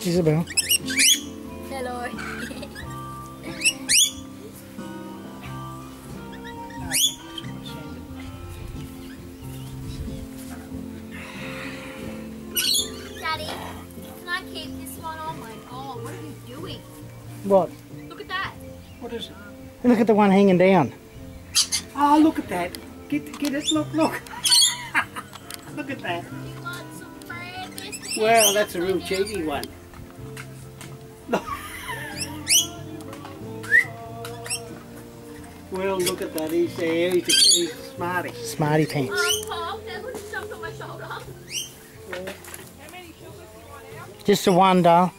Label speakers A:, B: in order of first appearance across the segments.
A: Isabel.
B: Hello. Daddy, can I keep this one? Oh my god, what are you doing?
A: What?
B: Look at that.
C: What is it?
A: Look at the one hanging down.
C: Oh, look at that. Get it. Look. Look at that.
B: You want some bread, Mr.
C: Well, that's a real cheeky one. Look. Well, look at that. He's there. He's a smarty.
A: Smarty pants.
B: Paul, there's one just jumped on my shoulder.
C: How
B: many sugars do you want out?
A: Just the one, doll.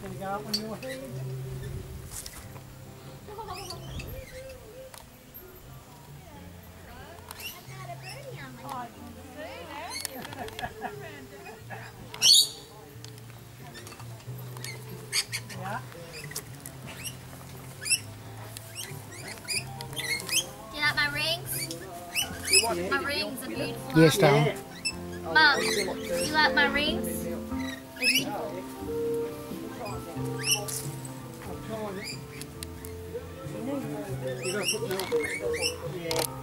C: Gonna go up on your head? Yeah.
B: Do you like my rings?
C: Yeah.
B: My rings are beautiful.
A: Yes, doll.
C: Yeah.
B: Mum, do you like my rings? They're beautiful.
C: I'm trying it. You gotta put milk in it. Yeah.